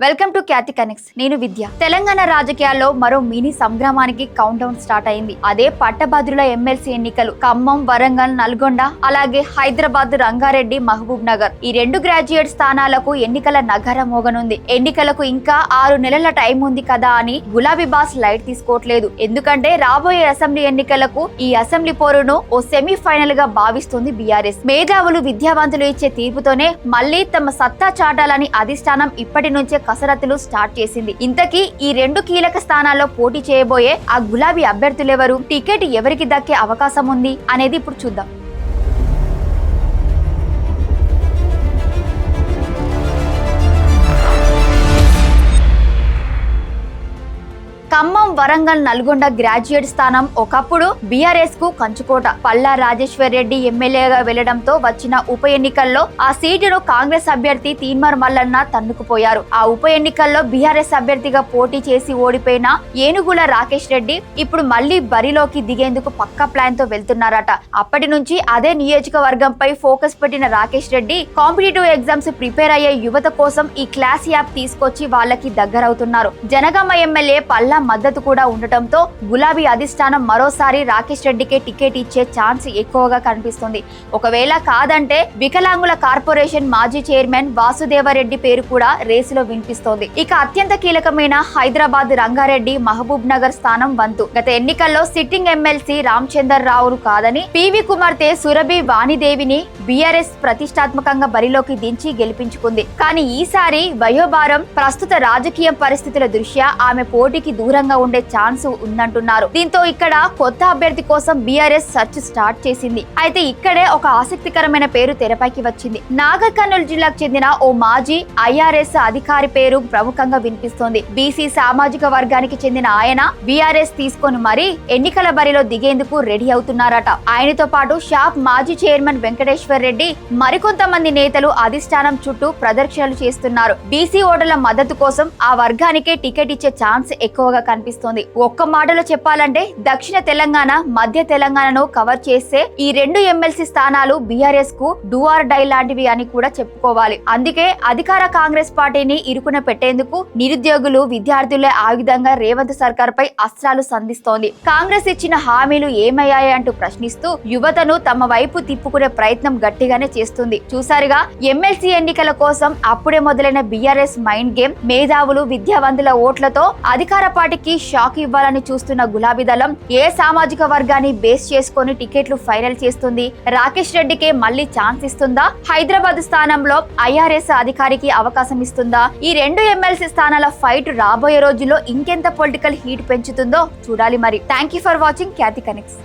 Welcome to Khyati connects. నేను విద్య. తెలంగాణ రాజకీయాల్లో మరో మినీ సంగ్రామానికి కౌంట్ డౌన్ స్టార్ట్ అయింది. అదే పట్టభద్రుల ఎమ్మెల్సీ ఎన్నికలు. ఖమ్మం, వరంగల్, నల్గొండ, అలాగే హైదరాబాద్, రంగారెడ్డి, మహబూబ్ నగర్ ఈ రెండు గ్రాడ్యుయేట్ స్థానాలకు ఎన్నికల నగర మోగనుంది. ఎన్నికలకు ఇంకా 6 నెలల టైం ఉంది కదా అని గులాబీ బాస్ లైట్ తీసుకోవట్లేదు. ఎందుకంటే రాబోయే అసెంబ్లీ ఎన్నికలకు ఈ అసెంబ్లీ పోరును ఓ సెమీఫైనల్ గా భావిస్తుంది బీఆర్ఎస్. మేధావులు, విద్యావంతులు ఇచ్చే తీర్పుతోనే మళ్లీ తమ సత్తా చాటాలని అధిష్టానం ఇప్పటి నుంచే కసరత్తులు స్టార్ట్ చేసింది. ఇంతకీ ఈ రెండు కీలక స్థానాల్లో పోటీ చేయబోయే ఆ గులాబీ అభ్యర్థులెవరు, టికెట్ ఎవరికి దక్కే అవకాశం ఉంది అనేది ఇప్పుడు చూద్దాం. ఖమ్మం, వరంగల్, నల్గొండ గ్రాడ్యుయేట్ స్థానం ఒకప్పుడు బీఆర్ఎస్ కు కంచుకోట. పల్లా రాజేశ్వర్ రెడ్డి ఎమ్మెల్యేగా వెళ్లడంతో వచ్చిన ఉప ఎన్నికల్లో ఆ సీటును కాంగ్రెస్ అభ్యర్థి తీన్మార్ మల్లన్న తన్నుకుపోయారు. ఆ ఉప ఎన్నికల్లో బీఆర్ఎస్ అభ్యర్థిగా పోటీ చేసి ఓడిపోయిన ఏనుగుల రాకేష్ రెడ్డి ఇప్పుడు మళ్లీ బరిలోకి దిగేందుకు పక్కా ప్లాన్ తో వెళ్తున్నారట. అప్పటి నుంచి అదే నియోజకవర్గంపై ఫోకస్ పెట్టిన Rakesh Reddy competitive exams prepare అయ్యే యువత కోసం ఈ క్లాస్ యాప్ తీసుకొచ్చి వాళ్ళకి దగ్గరవుతున్నారు. జనగామ ఎమ్మెల్యే పల్లా మద్దతు కూడా ఉండటంతో గులాబీ అధిష్టానం మరోసారి రాకేష్ రెడ్డికే టికెట్ ఇచ్చే ఛాన్స్ ఎక్కువగా కనిపిస్తుంది. ఒకవేళ కాదంటే వికలాంగుల కార్పొరేషన్ మాజీ చైర్మన్ వాసుదేవరెడ్డి పేరు కూడా రేసులో వినిపిస్తోంది. ఇక అత్యంత కీలకమైన హైదరాబాద్, రంగారెడ్డి, మహబూబ్ నగర్ స్థానం వంతు. గత ఎన్నికల్లో సిట్టింగ్ ఎమ్మెల్సీ రామచందర్ రావును కాదని పివి కుమార్తె సురభి వాణిదేవిని బీఆర్ఎస్ ప్రతిష్టాత్మకంగా బరిలోకి దించి గెలిపించుకుంది. కానీ ఈసారి వయోభారం, ప్రస్తుత రాజకీయ పరిస్థితుల దృష్ట్యా ఆమె పోటీకి దూరంగా ఉండే ఛాన్స్ ఉందంటున్నారు. దీంతో ఇక్కడ కొత్త అభ్యర్థి కోసం బీఆర్ఎస్ సర్చ్ స్టార్ట్ చేసింది. అయితే ఇక్కడే ఒక ఆసక్తికరమైన పేరు తెరపైకి వచ్చింది. నాగర్ కర్నూలు జిల్లాకు చెందిన ఓ మాజీ ఐఆర్ఎస్ అధికారి పేరు ప్రముఖంగా వినిపిస్తోంది. బీసీ సామాజిక వర్గానికి చెందిన ఆయన బీఆర్ఎస్ తీసుకొని మరీ ఎన్నికల బరిలో దిగేందుకు రెడీ అవుతున్నారట. ఆయనతో పాటు షాప్ మాజీ చైర్మన్ వెంకటేశ్వర్ రెడ్డి, మరికొంతమంది నేతలు అధిష్టానం చుట్టూ ప్రదర్శనలు చేస్తున్నారు. బీసీ ఓటర్ల మద్దతు కోసం ఆ వర్గానికే టికెట్ ఇచ్చే ఛాన్స్ ఎక్కువగా కనిపిస్తోంది. ఒక్క మాటలో చెప్పాలంటే దక్షిణ తెలంగాణ, మధ్య తెలంగాణను కవర్ చేసే ఈ రెండు ఎమ్మెల్సీ స్థానాలు బీఆర్ఎస్ కు డూ ఆర్ డై లాంటివి అని కూడా చెప్పుకోవాలి. అందుకే అధికార కాంగ్రెస్ పార్టీని ఇరుకున పెట్టేందుకు నిరుద్యోగులు, విద్యార్థులే ఆ విధంగా రేవంత్ సర్కార్ పై అస్త్రాలు సంధిస్తోంది. కాంగ్రెస్ ఇచ్చిన హామీలు ఏమయ్యాయి అంటూ ప్రశ్నిస్తూ యువతను తమ వైపు తిప్పుకునే ప్రయత్నం గట్టిగానే చేస్తుంది. చూసారుగా, ఎమ్మెల్సీ ఎన్నికల కోసం అప్పుడే మొదలైన బీఆర్ఎస్ మైండ్ గేమ్. మేధావులు, విద్యావంతుల ఓట్లతో అధికార పార్టీకి షాక్ ఇవ్వాలని చూస్తున్న గులాబీ దళం ఏ సామాజిక వర్గాన్ని బేస్ చేసుకొని టికెట్లు ఫైనల్ చేస్తుంది? రాకేష్ రెడ్డికే మళ్లీ ఛాన్స్ ఇస్తుందా? హైదరాబాద్ స్థానంలో ఐఆర్ఎస్ అధికారికి అవకాశం ఇస్తుందా? ఈ రెండు ఎమ్మెల్సీ స్థానాల ఫైట్ రాబోయే రోజుల్లో ఇంకెంత పొలిటికల్ హీట్ పెంచుతుందో చూడాలి. మరి thank you for watching Khyati connects.